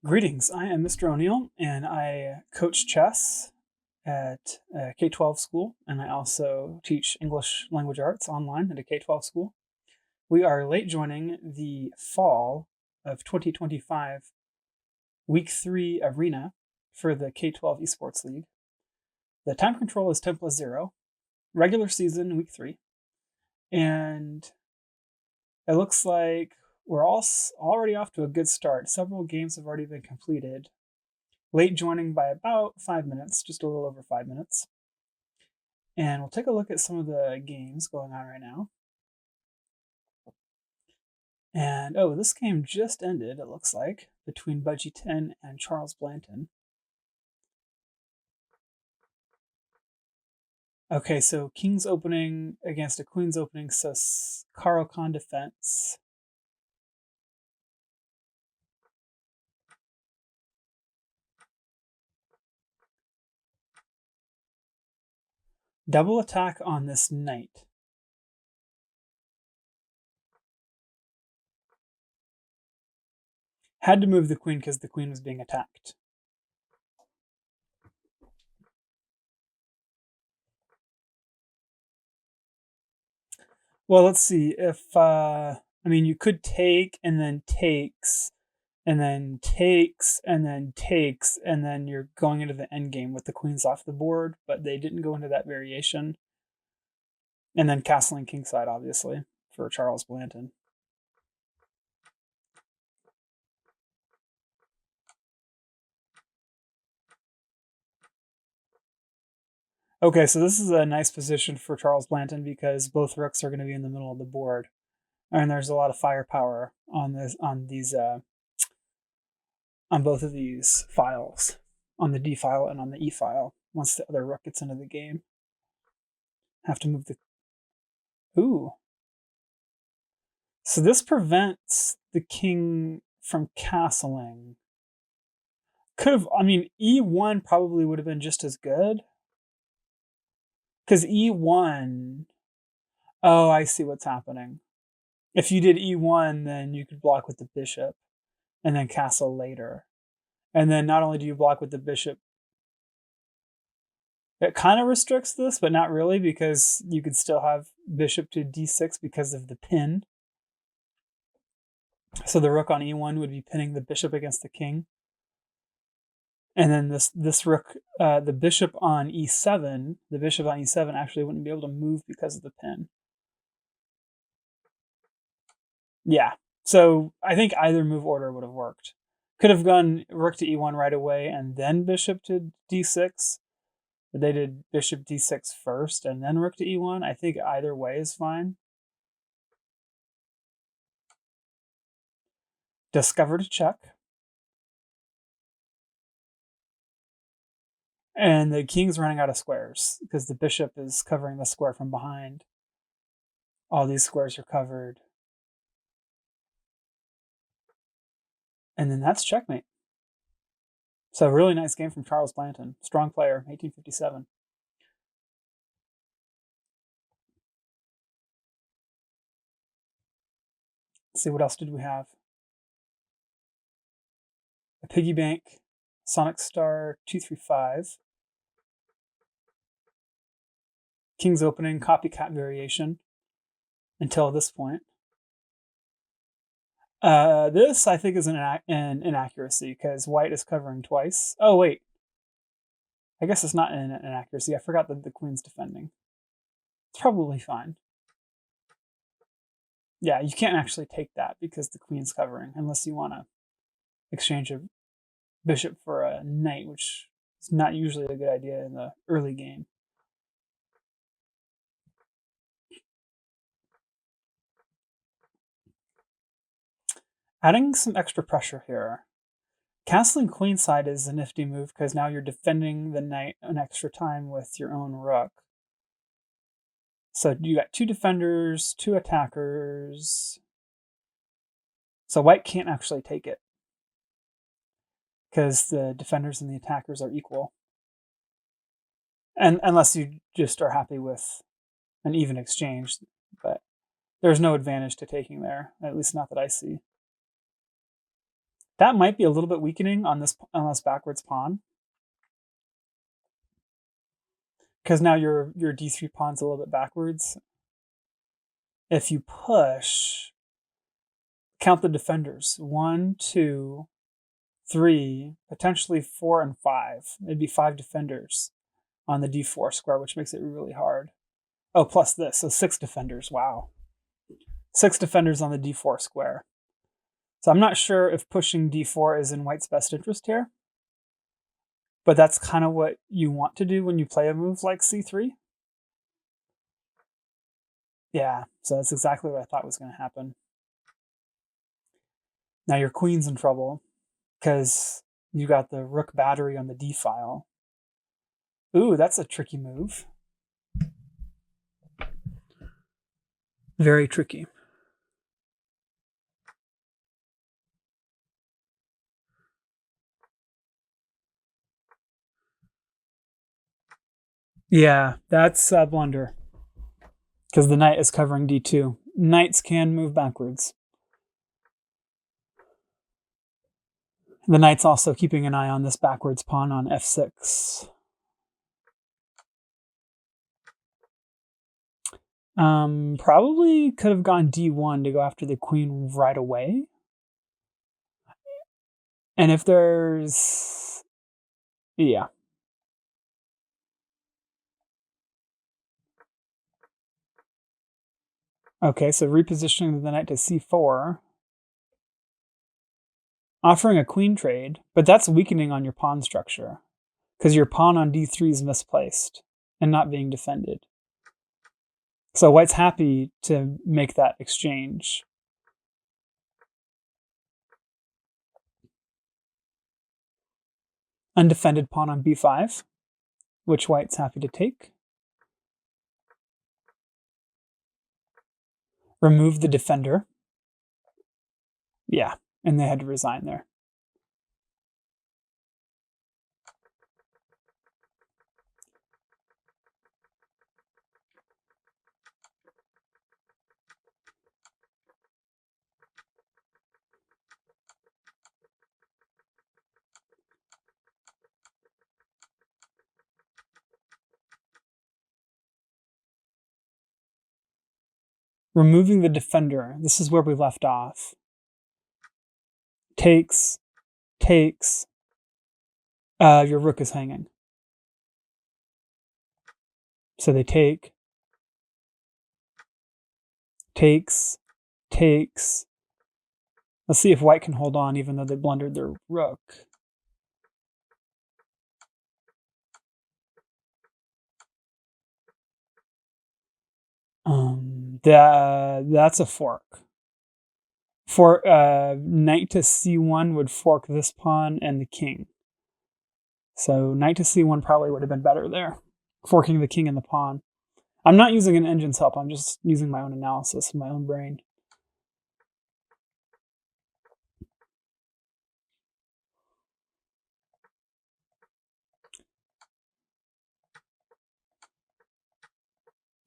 Greetings, I am Mr. O'Neill, and I coach chess at a K12 school, and I also teach English language arts online at a K12 school. We are late joining the fall of 2025 Week 3 arena for the K12 Esports League. The time control is 10+0, regular season Week 3, and it looks like we're all already off to a good start. Several games have already been completed. Late joining by about 5 minutes, just a little over 5 minutes. And we'll take a look at some of the games going on right now. And this game just ended, it looks like, between Budgie 10 and Charles Blanton. Okay, so King's opening against a Queen's opening, so Caro-Kann defense. Double attack on this knight. Had to move the queen because the queen was being attacked. Well, let's see. If, you could take and then takes, and then takes, and then takes, and then you're going into the end game with the queens off the board, but they didn't go into that variation. And then castling kingside, obviously, for Charles Blanton. Okay, so this is a nice position for Charles Blanton because both rooks are going to be in the middle of the board, and there's a lot of firepower on both of these files, on the D file and on the E file. Once the other rook gets into the game, have to move the. Ooh. So this prevents the king from castling. Could have, E1 probably would have been just as good. Because E1, oh, I see what's happening. If you did E1, then you could block with the bishop and then castle later. And then not only do you block with the bishop, it kind of restricts this, but not really, because you could still have bishop to D6 because of the pin. So the rook on E1 would be pinning the bishop against the king. And then this rook, the bishop on E7, actually wouldn't be able to move because of the pin. Yeah, so I think either move order would have worked. Could have gone rook to E1 right away and then bishop to D6. But they did bishop D6 first and then rook to E1. I think either way is fine. Discover to check. And the king's running out of squares because the bishop is covering the square from behind. All these squares are covered. And then that's checkmate. So really nice game from Charles Blanton. Strong player, 1857. Let's see, what else did we have? A piggy bank, Sonic Star 235. King's opening, copycat variation until this point. This, I think, is an inaccuracy because white is covering twice. Oh, wait. I guess it's not an inaccuracy. I forgot that the queen's defending. It's probably fine. Yeah, you can't actually take that because the queen's covering unless you want to exchange a bishop for a knight, which is not usually a good idea in the early game. Adding some extra pressure here. Castling queenside is a nifty move because now you're defending the knight an extra time with your own rook. So you got two defenders, two attackers. So white can't actually take it because the defenders and the attackers are equal. And unless you just are happy with an even exchange, but there's no advantage to taking there, at least not that I see. That might be a little bit weakening on this backwards pawn. Because now your d3 pawn's a little bit backwards. If you push, count the defenders. 1, 2, 3, potentially 4 and 5. It'd be 5 defenders on the d4 square, which makes it really hard. Oh, plus this, so 6 defenders. Wow. 6 defenders on the d4 square. So I'm not sure if pushing d4 is in white's best interest here, but that's kind of what you want to do when you play a move like c3. Yeah, so that's exactly what I thought was going to happen. Now your queen's in trouble because you got the rook battery on the d file. Ooh, that's a tricky move. Very tricky. Yeah, that's a blunder because the knight is covering d2. Knights can move backwards. The knight's also keeping an eye on this backwards pawn on f6. Probably could have gone d1 to go after the queen right away. And if there's... yeah. Okay, so repositioning the knight to c4. Offering a queen trade, but that's weakening on your pawn structure because your pawn on d3 is misplaced and not being defended. So white's happy to make that exchange. Undefended pawn on b5, which white's happy to take. Remove the defender. Yeah, and they had to resign there. Removing the defender. This is where we left off. Takes. Your rook is hanging. So they take. Takes. Let's see if white can hold on even though they blundered their rook. That's a fork. For knight to c1 would fork this pawn and the king. So knight to c1 probably would have been better there, forking the king and the pawn. I'm not using an engine's help. I'm just using my own analysis in my own brain.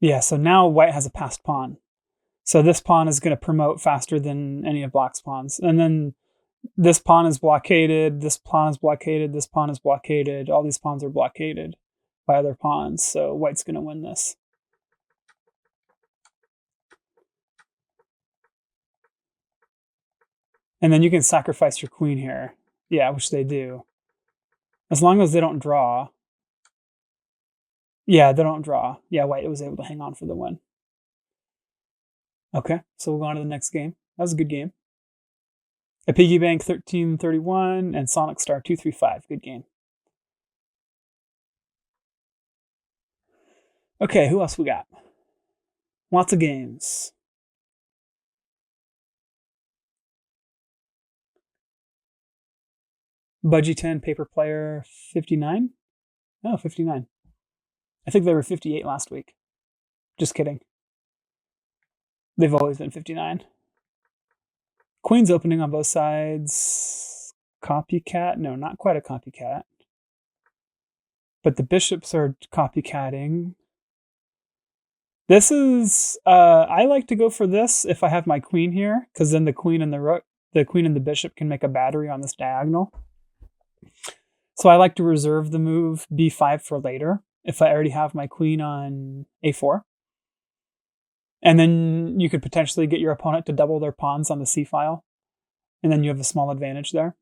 Yeah, so now white has a passed pawn. So this pawn is going to promote faster than any of black's pawns. And then this pawn is blockaded, this pawn is blockaded, this pawn is blockaded. All these pawns are blockaded by other pawns. So white's going to win this. And then you can sacrifice your queen here. Yeah, which they do. As long as they don't draw. Yeah, they don't draw. Yeah, white was able to hang on for the win. Okay, so we'll go on to the next game. That was a good game. A Piggy Bank 1331 and Sonic Star 235. Good game. Okay, who else we got? Lots of games. Budgie 10, Paper Player 59? Oh, 59. I think they were 58 last week. Just kidding. They've always been 59. Queen's opening on both sides. Copycat? No, not quite a copycat. But the bishops are copycatting. This is... I like to go for this if I have my queen here, because then the queen and the rook the queen and the bishop can make a battery on this diagonal. So I like to reserve the move b5 for later if I already have my queen on a4. And then you could potentially get your opponent to double their pawns on the c file. And then you have a small advantage there.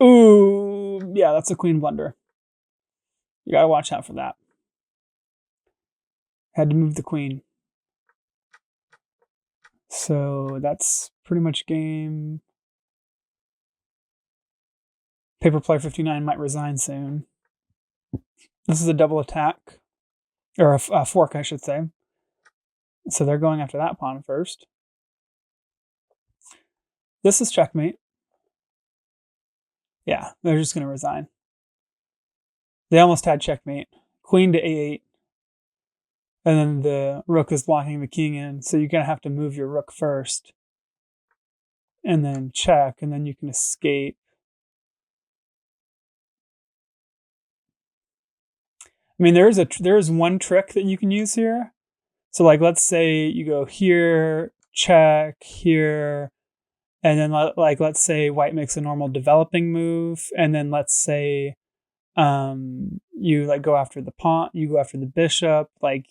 Ooh, yeah, that's a queen blunder. You gotta watch out for that. Had to move the queen. So that's pretty much game. Paper player 59 might resign soon. This is a double attack. Or a fork, I should say. So they're going after that pawn first. This is checkmate. Yeah, they're just going to resign. They almost had checkmate. Queen to a8. And then the rook is blocking the king in. So you're going to have to move your rook first. And then check. And then you can escape. I mean, there is one trick that you can use here. So like, let's say you go here, check, here, and then like, let's say white makes a normal developing move, and then let's say you like go after the pawn, you go after the bishop. Like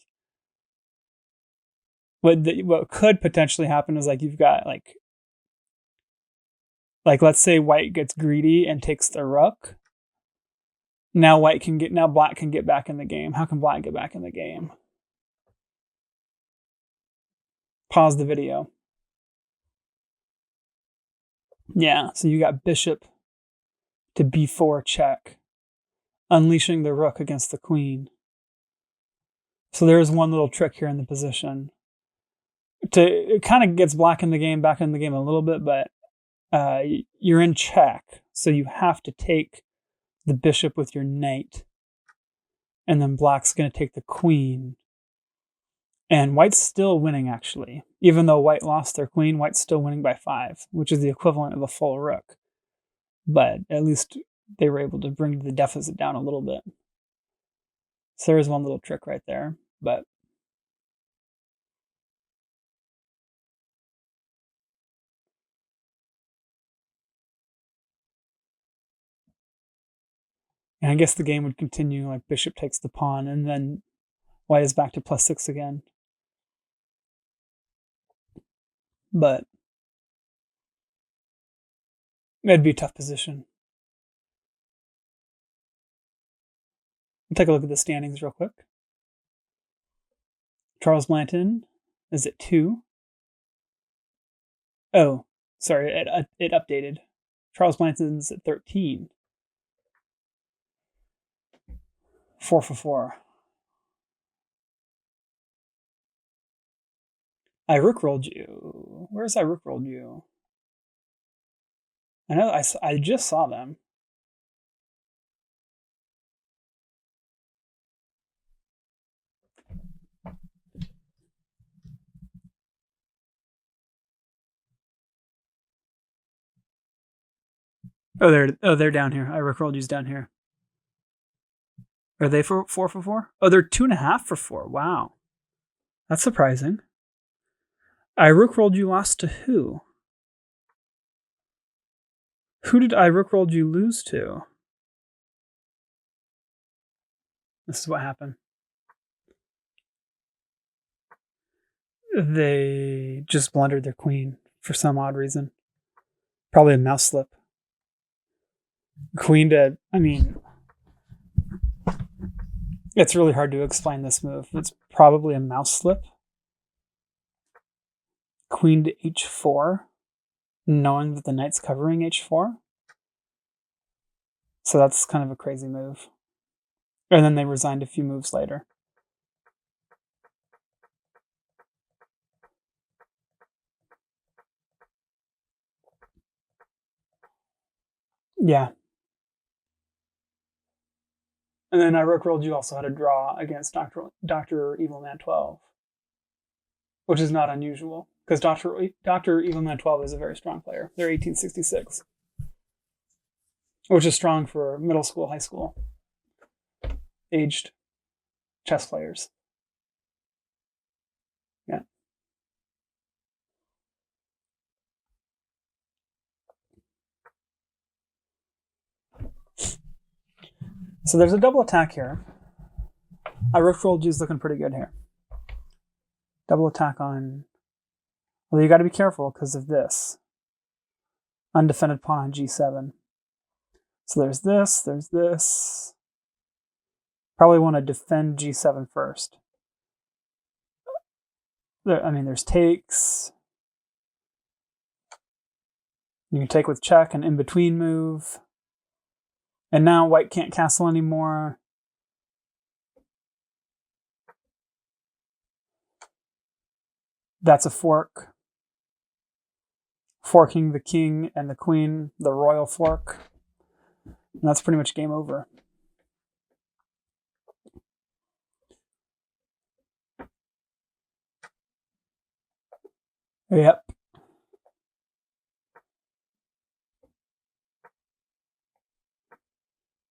what could potentially happen is like you've got like let's say white gets greedy and takes the rook. Now black can get back in the game. How can black get back in the game? Pause the video. Yeah, so you got bishop to b4 check, unleashing the rook against the queen. So there is one little trick here in the position. It kind of gets black in the game, back in the game a little bit, but you're in check, so you have to take the bishop with your knight, and then black's going to take the queen. And white's still winning, actually. Even though white lost their queen, white's still winning by 5, which is the equivalent of a full rook. But at least they were able to bring the deficit down a little bit. So there's one little trick right there. But and I guess the game would continue, like bishop takes the pawn, and then white is back to +6 again. But it'd be a tough position. We'll take a look at the standings real quick. Charles Blanton is at 2. Oh, sorry, it updated. Charles Blanton's at 13. 4 for 4. I rookrolled you. Where's I rookrolled you? I know I just saw them. Oh, they're down here. I rookrolled you's down here. Are they for 4 for 4? Oh, they're 2.5 for 4. Wow, that's surprising. I rookrolled you lost to who? Who did I rookrolled you lose to? This is what happened. They just blundered their queen for some odd reason. Probably a mouse slip. Queen to, I mean, it's really hard to explain this move. It's probably a mouse slip. Queen to h4, knowing that the knight's covering h4. So that's kind of a crazy move. And then they resigned a few moves later. Yeah. And then I rookrolled you also had a draw against Dr. Evilman 12, which is not unusual because Dr. Evilman 12 is a very strong player. They're 1866, which is strong for middle school, high school aged chess players. Yeah. So there's a double attack here. I rook rolled is looking pretty good here. Double attack on. Well, you got to be careful because of this. Undefended pawn on g7. So there's this, there's this. Probably want to defend g7 first. There's takes. You can take with check and in between move. And now white can't castle anymore. That's a fork. Forking the king and the queen, the royal fork. And that's pretty much game over. Yep.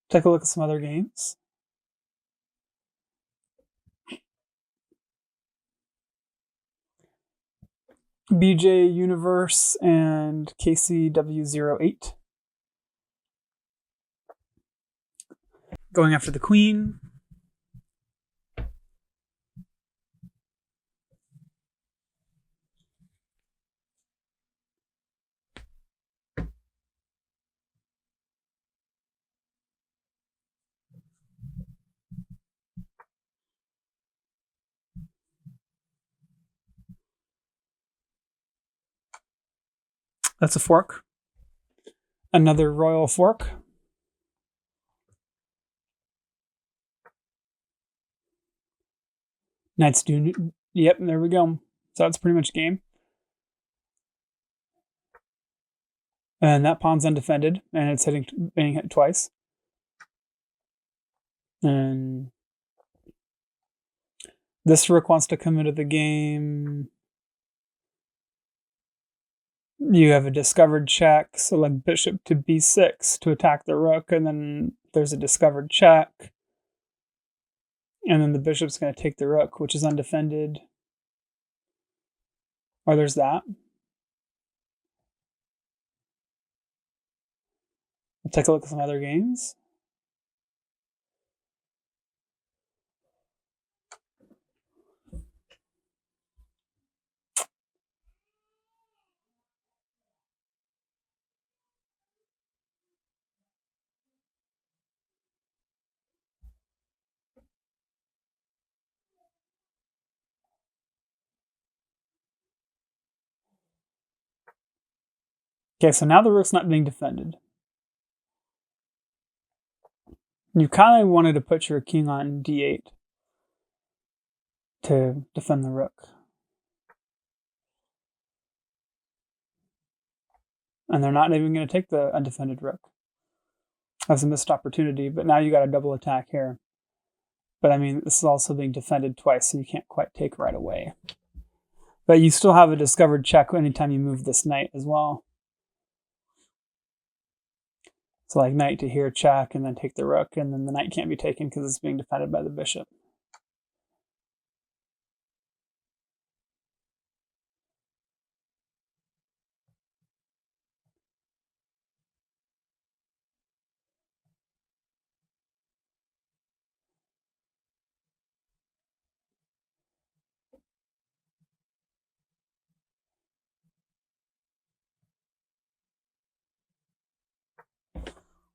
Take a look at some other games. BJ Universe and KCW08. Going after the queen. That's a fork. Another royal fork. Knights do. Yep, there we go. So that's pretty much game. And that pawn's undefended, and it's being hit twice. And this rook wants to come into the game. You have a discovered check, so like bishop to b6 to attack the rook, and then there's a discovered check. And then the bishop's going to take the rook, which is undefended. Or there's that. We'll take a look at some other games. Okay, so now the rook's not being defended. You kind of wanted to put your king on d8 to defend the rook. And they're not even going to take the undefended rook. That's a missed opportunity, but now you got a double attack here. But I mean, this is also being defended twice, so you can't quite take right away. But you still have a discovered check anytime you move this knight as well. So like knight to here, check, and then take the rook, and then the knight can't be taken because it's being defended by the bishop.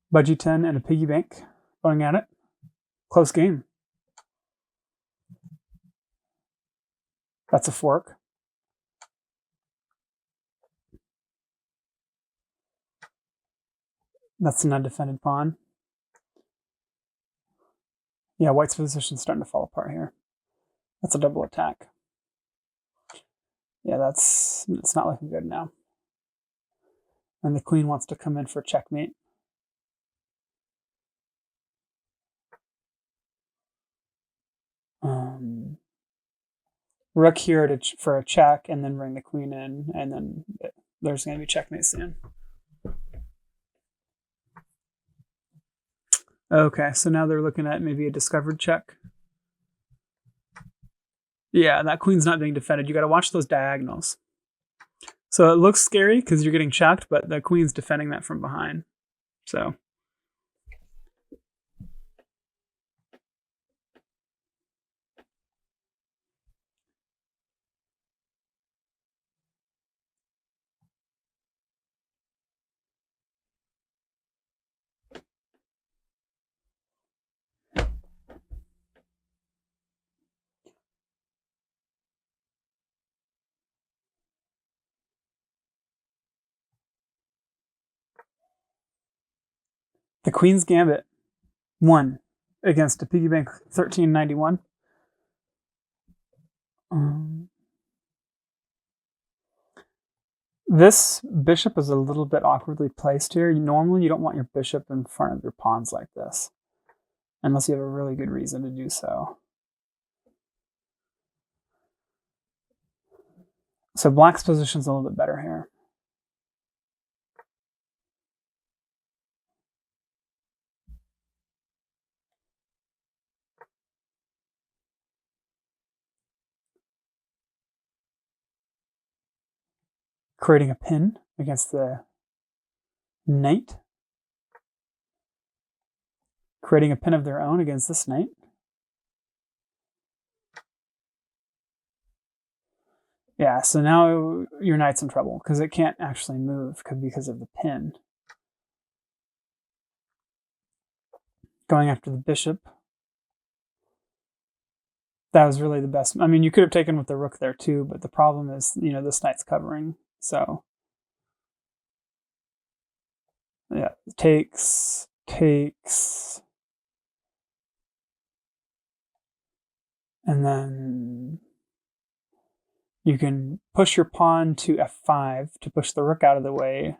Budgie 10 and a piggy bank going at it. Close game. That's a fork. That's an undefended pawn. Yeah, white's position's starting to fall apart here. That's a double attack. Yeah, it's not looking good now. And the queen wants to come in for checkmate. Rook here for a check, and then bring the queen in, and then there's going to be checkmate soon. Okay, so now they're looking at maybe a discovered check. Yeah, that queen's not being defended. You got to watch those diagonals. So it looks scary because you're getting checked, but the queen's defending that from behind. So The Queen's Gambit won against a piggy bank 1391. This bishop is a little bit awkwardly placed here. Normally, you don't want your bishop in front of your pawns like this, unless you have a really good reason to do so. So black's position's a little bit better here. Creating a pin against the knight. Creating a pin of their own against this knight. Yeah, so now your knight's in trouble because it can't actually move because of the pin. Going after the bishop. That was really the best. I mean, you could have taken with the rook there too, but the problem is, this knight's covering. So, yeah, takes. And then you can push your pawn to f5 to push the rook out of the way.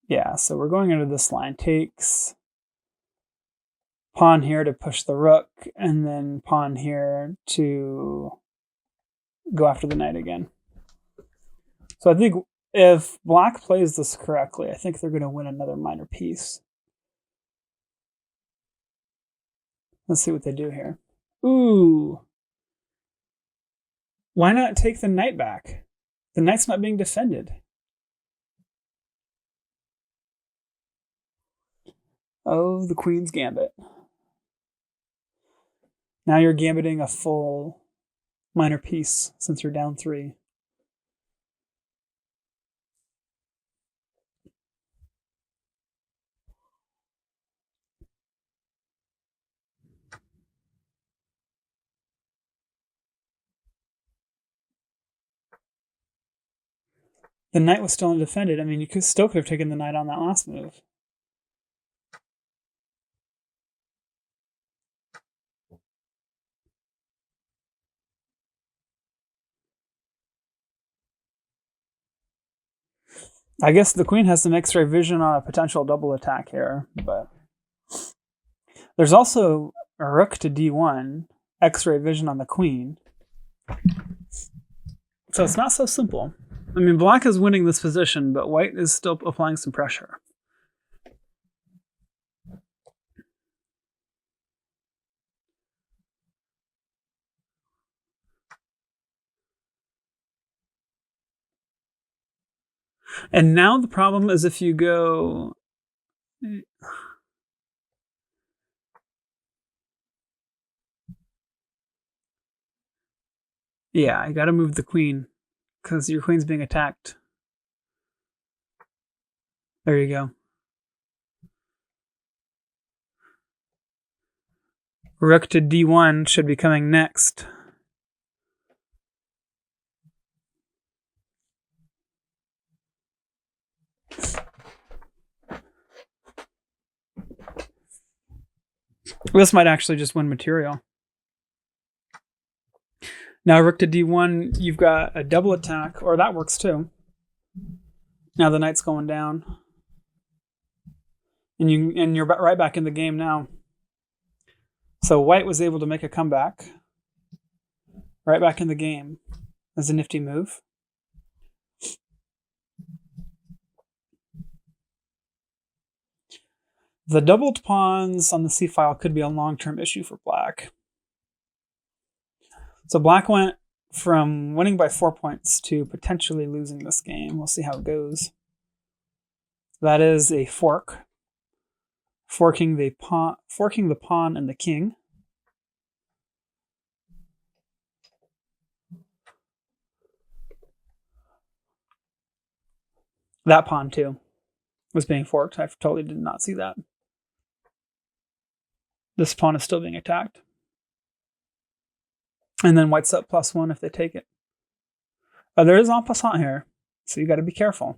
Yeah, so we're going into this line. Takes. Pawn here to push the rook, and then pawn here to go after the knight again. So I think if black plays this correctly, I think they're going to win another minor piece. Let's see what they do here. Ooh. Why not take the knight back? The knight's not being defended. Oh, the Queen's Gambit. Now you're gambiting a full minor piece since you're down 3. The knight was still undefended. I mean, you still could have taken the knight on that last move. I guess the queen has some X-ray vision on a potential double attack here, but there's also a rook to d1, X-ray vision on the queen. So it's not so simple. I mean, black is winning this position, but white is still applying some pressure. And now the problem is if you go... Yeah, I gotta move the queen because your queen's being attacked. There you go. Rook to d1 should be coming next. This might actually just win material. Now rook to d1, you've got a double attack, or that works too. Now the knight's going down. And you're right back in the game now. So white was able to make a comeback. Right back in the game. That's a nifty move. The doubled pawns on the c-file could be a long-term issue for black. So black went from winning by 4 points to potentially losing this game. We'll see how it goes. That is a fork. Forking the pawn and the king. That pawn too was being forked. I totally did not see that. This pawn is still being attacked. And then white's up +1 if they take it. There is en passant here, so you got to be careful.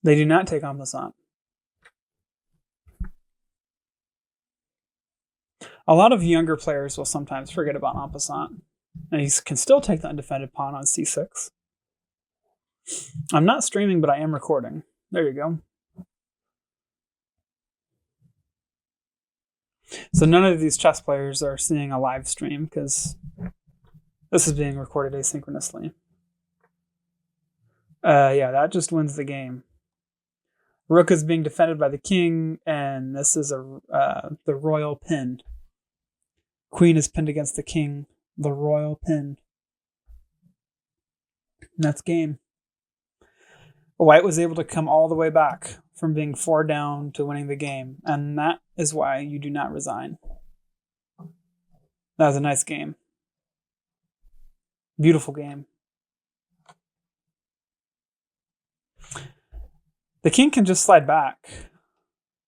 They do not take en passant. A lot of younger players will sometimes forget about en passant. And he can still take the undefended pawn on c6. I'm not streaming, but I am recording. There you go. So none of these chess players are seeing a live stream because this is being recorded asynchronously. Yeah, that just wins the game. Rook is being defended by the king, and this is the royal pin. Queen is pinned against the king. The royal pin. And that's game. White was able to come all the way back from being 4 down to winning the game, and that is why you do not resign. That was a nice game. Beautiful game. The king can just slide back.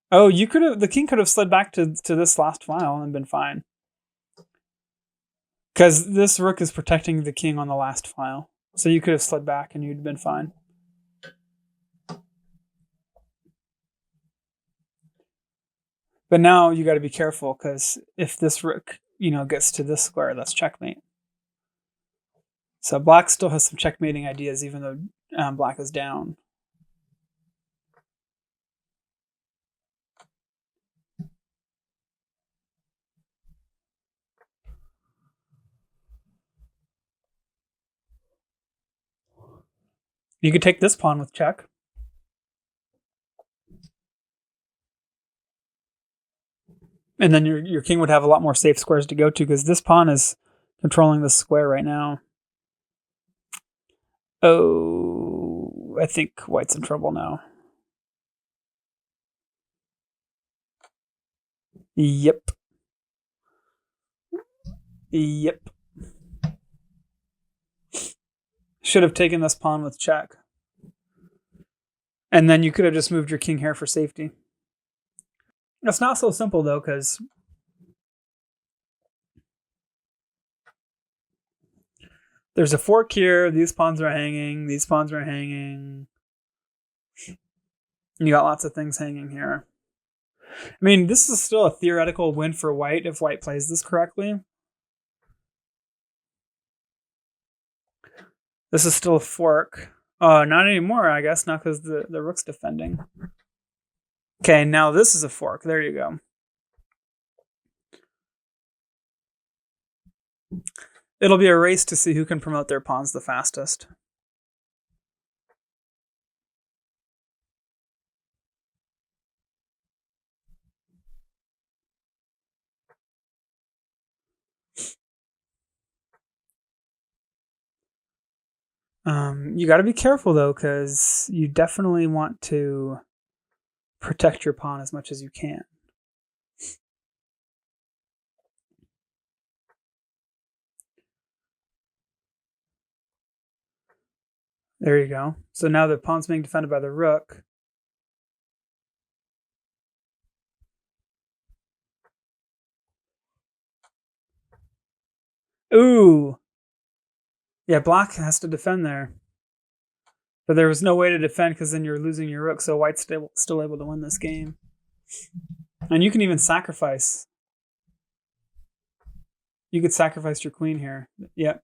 Oh, the king could have slid back to this last file and been fine. Because this rook is protecting the king on the last file. So you could have slid back and you'd been fine. But now you got to be careful, because if this rook, gets to this square, that's checkmate. So black still has some checkmating ideas, even though black is down. You could take this pawn with check. And then your king would have a lot more safe squares to go to, because this pawn is controlling this square right now. Oh, I think white's in trouble now. Yep. Should have taken this pawn with check. And then you could have just moved your king here for safety. It's not so simple, though, because there's a fork here. These pawns are hanging. These pawns are hanging. You got lots of things hanging here. I mean, this is still a theoretical win for white if white plays this correctly. This is still a fork. Not anymore, I guess, not because the rook's defending. Okay, now this is a fork. There you go. It'll be a race to see who can promote their pawns the fastest. You got to be careful, though, because you definitely want to protect your pawn as much as you can. There you go. So now the pawn's being defended by the rook. Ooh. Yeah, black has to defend there. But there was no way to defend, because then you're losing your rook, so white's still able to win this game. And you can even sacrifice. You could sacrifice your queen here. Yep.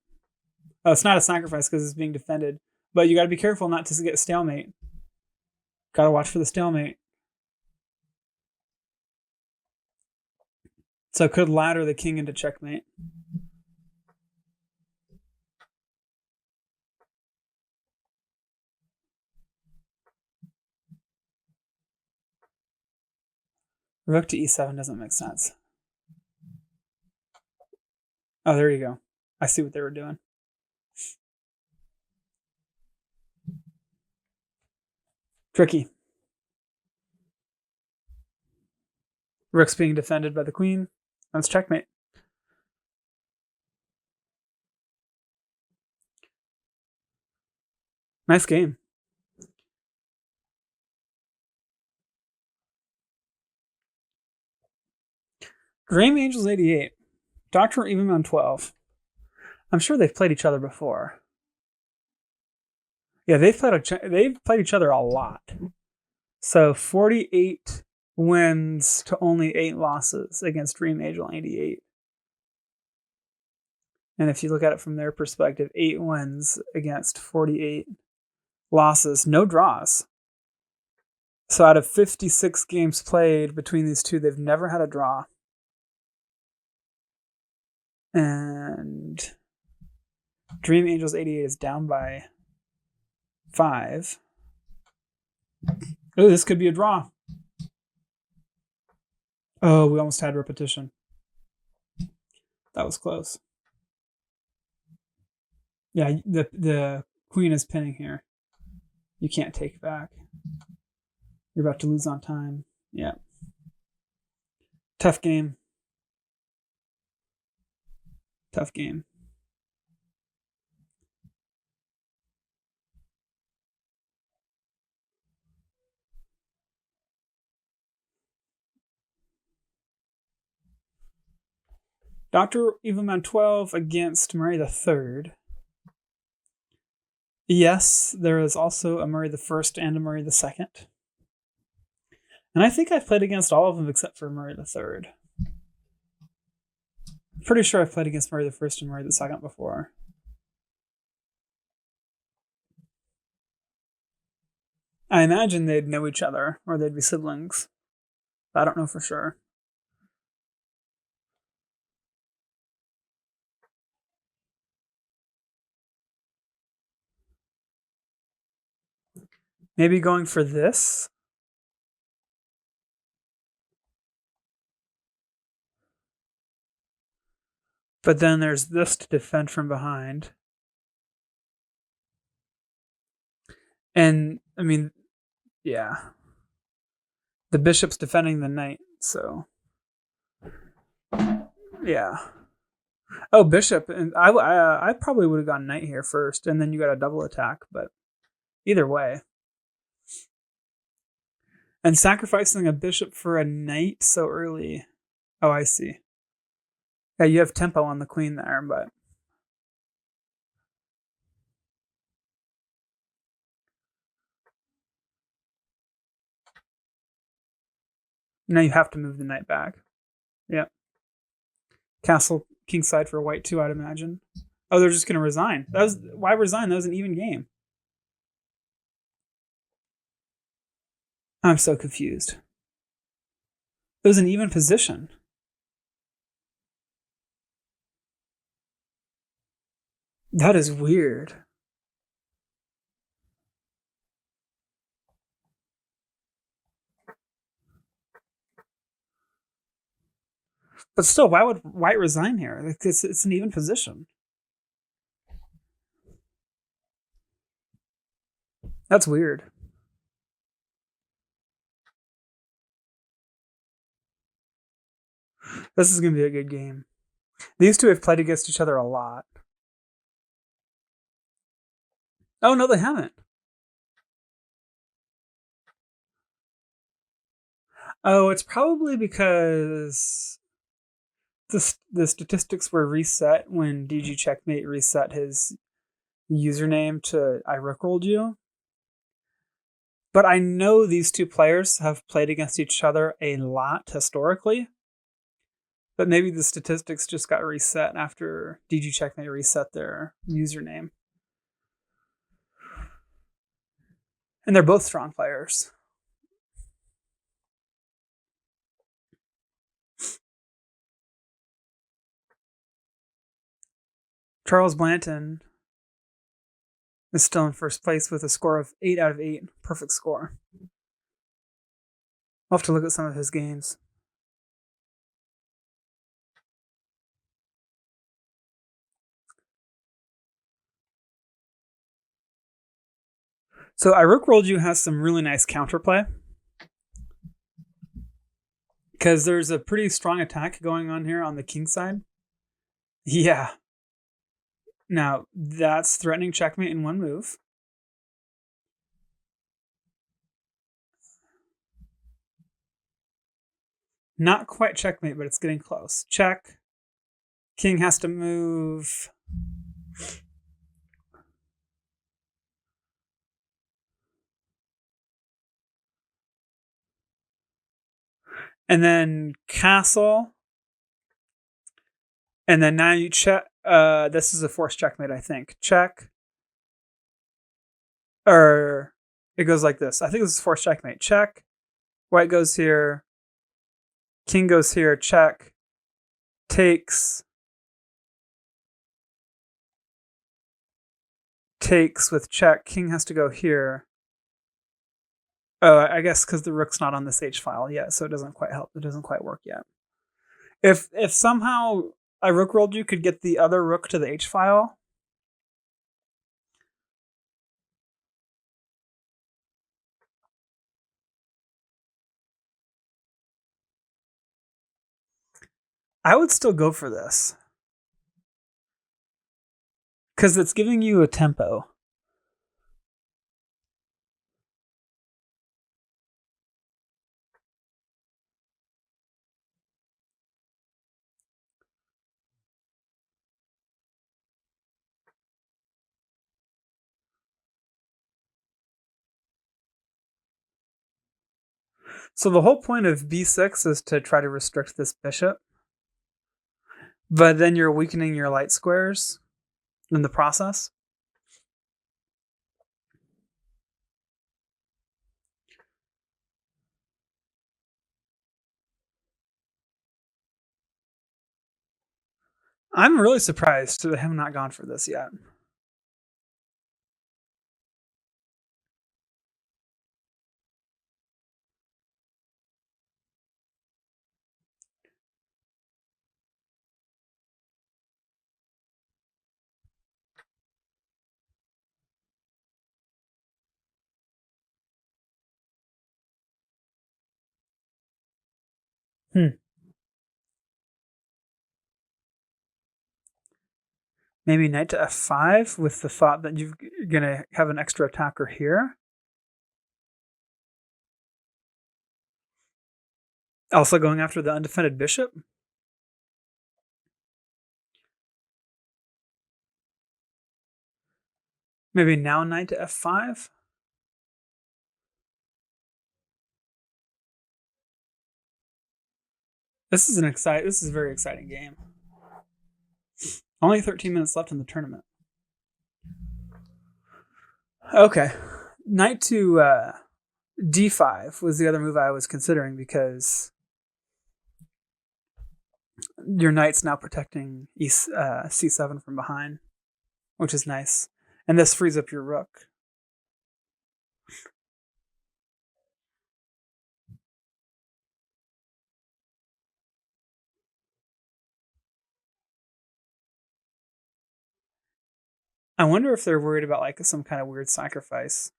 Oh, it's not a sacrifice because it's being defended. But you got to be careful not to get a stalemate. Got to watch for the stalemate. So it could ladder the king into checkmate. Rook to e7 doesn't make sense. Oh, there you go. I see what they were doing. Tricky. Rook's being defended by the queen. That's checkmate. Nice game. Dream Angels 88. Dr. Evenman 12. I'm sure they've played each other before. Yeah, they've played each other a lot. So 48 wins to only 8 losses against Dream Angel 88. And if you look at it from their perspective, 8 wins against 48 losses, no draws. So out of 56 games played between these two, they've never had a draw. And Dream Angels 88 is down by 5. Oh, this could be a draw. Oh, we almost had repetition. That was close. Yeah, the queen is pinning here. You can't take back. You're about to lose on time. Yeah. Tough game. Tough game. Dr. Evilman 12 against Murray III. Yes, there is also a Murray I and a Murray II. And I think I've played against all of them except for Murray III. I'm pretty sure I've played against Murray I and Murray II before. I imagine they'd know each other, or they'd be siblings. I don't know for sure. Maybe going for this. But then there's this to defend from behind. And, I mean, yeah. The bishop's defending the knight, so... Yeah. Oh, bishop. And I probably would have gone knight here first, and then you got a double attack, but either way. And sacrificing a bishop for a knight so early. Oh, I see. Yeah, you have tempo on the queen there, but... Now you have to move the knight back. Yeah. Castle kingside for white too, I'd imagine. Oh, they're just going to resign. Why resign? That was an even game. I'm so confused. It was an even position. That is weird. But still, why would white resign here? It's an even position. That's weird. This is going to be a good game. These two have played against each other a lot. Oh, no, they haven't. Oh, it's probably because the statistics were reset when DG Checkmate reset his username to I rickrolled you. But I know these two players have played against each other a lot historically. But maybe the statistics just got reset after DG Checkmate reset their username. And they're both strong players. Charles Blanton is still in first place with a score of 8 out of 8. Perfect score. I'll have to look at some of his games. So I rickrolled you has some really nice counterplay. Because there's a pretty strong attack going on here on the king side. Yeah. Now, that's threatening checkmate in one move. Not quite checkmate, but it's getting close. Check. King has to move. and then castle, and then now you check. This is a forced checkmate, I think. Check, or it goes like this. I think this is forced checkmate. Check. White goes here. King goes here. Check. Takes with check. King has to go here. Oh, I guess because the rook's not on this H file yet, so it doesn't quite help. It doesn't quite work yet. If somehow I rook rolled you could get the other rook to the H file. I would still go for this. Because it's giving you a tempo. So the whole point of b6 is to try to restrict this bishop. But then you're weakening your light squares in the process. I'm really surprised that I have not gone for this yet. Maybe knight to f5 with the thought that you're going to have an extra attacker here. Also going after the undefended bishop. Maybe now knight to f5. This is a very exciting game. Only 13 minutes left in the tournament. Okay. Knight to d5 was the other move I was considering because your knight's now protecting c7 from behind, which is nice. And this frees up your rook. I wonder if they're worried about like some kind of weird sacrifice.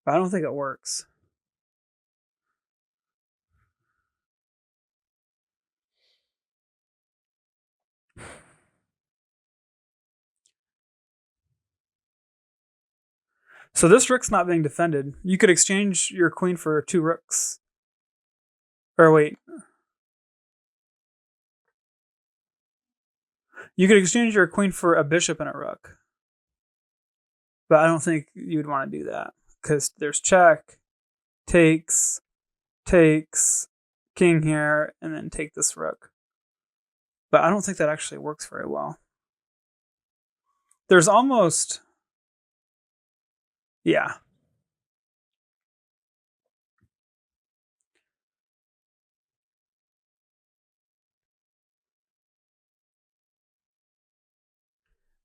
But I don't think it works. So this rook's not being defended. You could exchange your queen for 2 rooks. Or wait. You could exchange your queen for a bishop and a rook. But I don't think you'd want to do that. Because there's check, takes, king here, and then take this rook. But I don't think that actually works very well. There's almost... Yeah.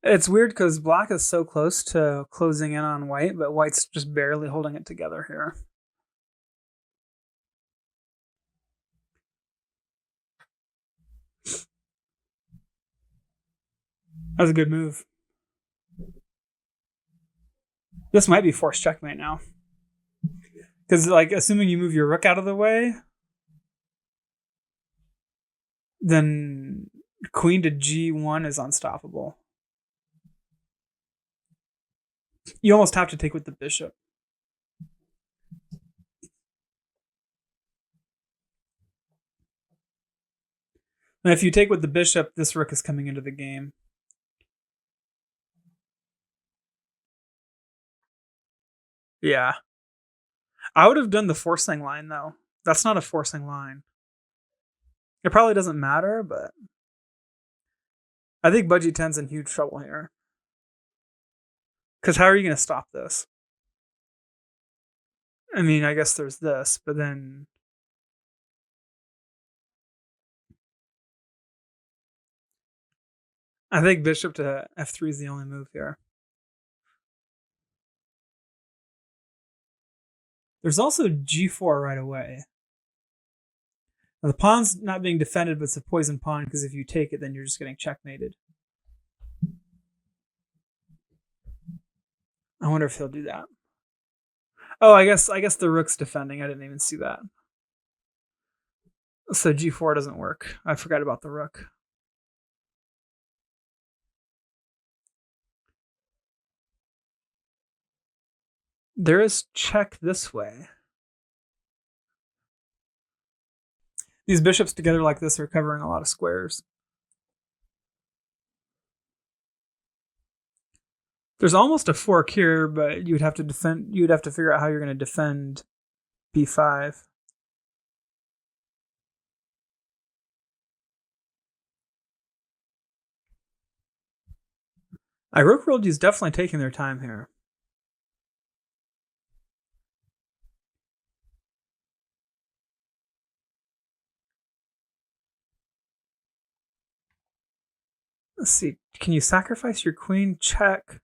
It's weird because black is so close to closing in on white, but white's just barely holding it together here. That was a good move. This might be forced checkmate now. Because, like, assuming you move your rook out of the way, then queen to g1 is unstoppable. You almost have to take with the bishop. And if you take with the bishop, this rook is coming into the game. Yeah. I would have done the forcing line, though. That's not a forcing line. It probably doesn't matter, but I think Budgie 10's in huge trouble here. Because how are you going to stop this? I mean, I guess there's this, but then I think bishop to f3 is the only move here. There's also g4 right away. Now, the pawn's not being defended, but it's a poison pawn because if you take it, then you're just getting checkmated. I wonder if he'll do that. Oh, I guess the rook's defending. I didn't even see that. So g4 doesn't work. I forgot about the rook. There is check this way. These bishops together like this are covering a lot of squares. There's almost a fork here, but you'd have to defend. You'd have to figure out how you're going to defend b5. Rook World is definitely taking their time here. Let's see. Can you sacrifice your queen? Check.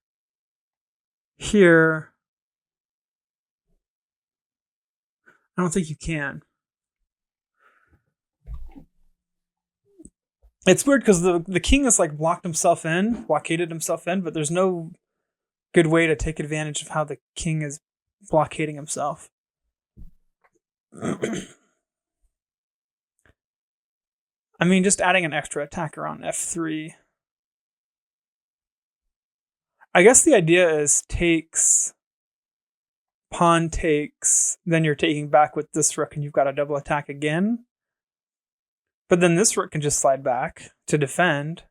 Here. I don't think you can. It's weird because the king has like blockaded himself in, but there's no good way to take advantage of how the king is blockading himself. I mean, just adding an extra attacker on f3. I guess the idea is takes, pawn takes, then you're taking back with this rook and you've got a double attack again. But then this rook can just slide back to defend.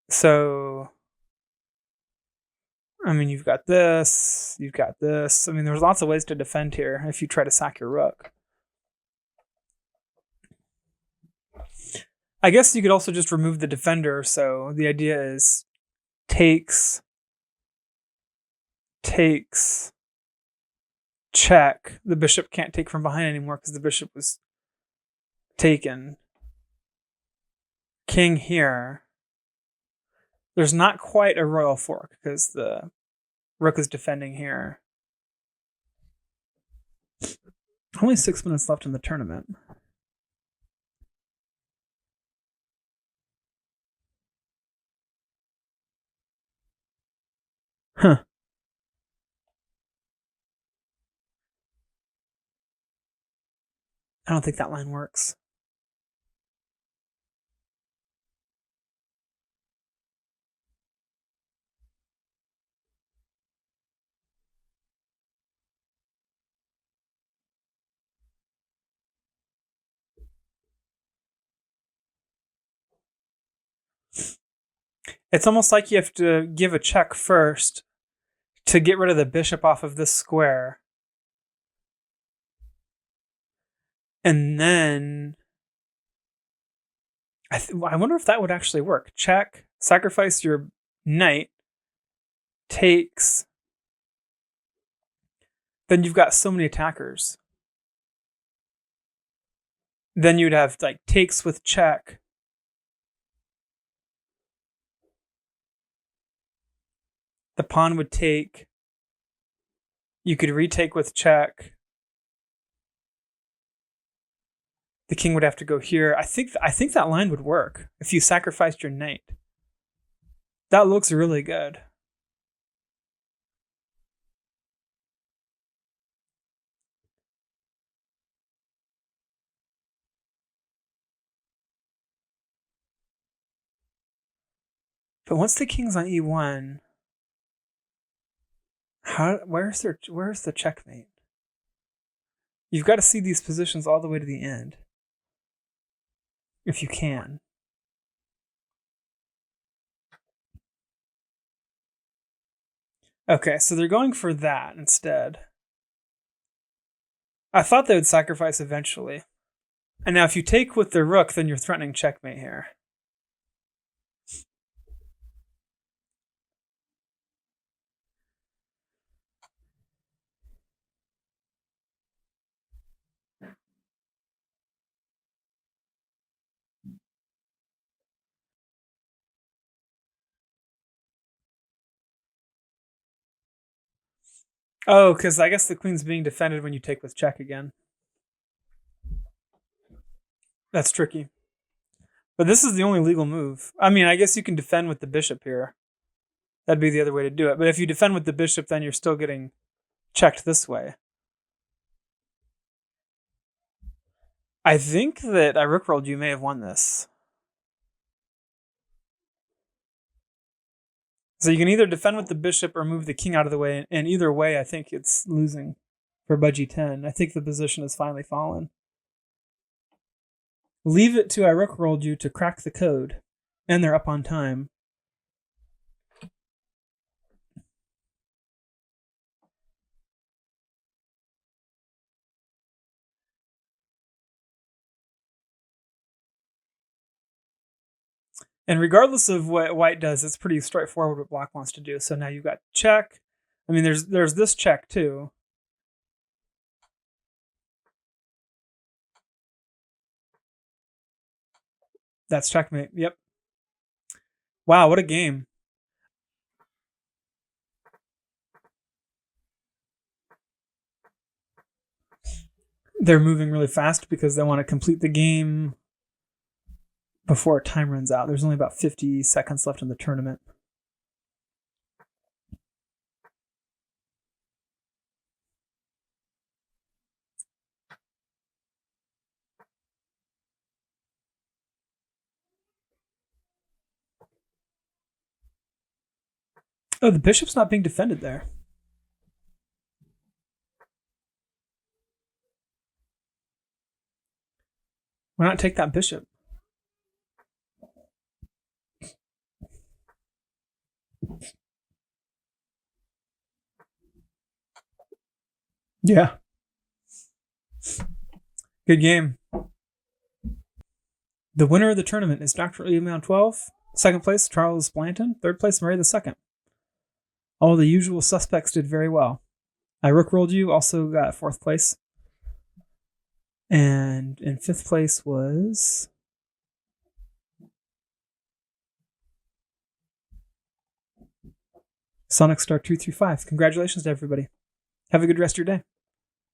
So, I mean, you've got this, you've got this. I mean, there's lots of ways to defend here if you try to sack your rook. I guess you could also just remove the defender. So the idea is takes, check. The bishop can't take from behind anymore because the bishop was taken. King here. There's not quite a royal fork because the rook is defending here. Only 6 minutes left in the tournament. Huh. I don't think that line works. It's almost like you have to give a check first to get rid of the bishop off of this square. And then I wonder if that would actually work. Check, sacrifice your knight, takes. Then you've got so many attackers. Then you'd have like takes with check. The pawn would take. You could retake with check. The king would have to go here. I think that line would work if you sacrificed your knight. That looks really good. But once the king's on e1, where's the checkmate? You've got to see these positions all the way to the end. If you can. Okay, so they're going for that instead. I thought they would sacrifice eventually. And now if you take with the rook, then you're threatening checkmate here. Oh, because I guess the queen's being defended when you take with check again. That's tricky. But this is the only legal move. I mean, I guess you can defend with the bishop here. That'd be the other way to do it. But if you defend with the bishop, then you're still getting checked this way. I think that I rookrolled you may have won this. So you can either defend with the bishop or move the king out of the way. And either way, I think it's losing for budgie 10. I think the position has finally fallen. Leave it to I rookrolled you to crack the code. And they're up on time. And regardless of what white does, it's pretty straightforward what black wants to do. So now you've got check. I mean, there's this check too. That's checkmate. Yep. Wow, what a game. They're moving really fast because they want to complete the game before time runs out. There's only about 50 seconds left in the tournament. Oh, the bishop's not being defended there. Why not take that bishop? Yeah. Good game. The winner of the tournament is Dr. Email 12. Second place, Charles Blanton. Third place, Murray II. All the usual suspects did very well. I rookrolled you, also got fourth place. And in fifth place was Sonic Star 235. Congratulations to everybody. Have a good rest of your day.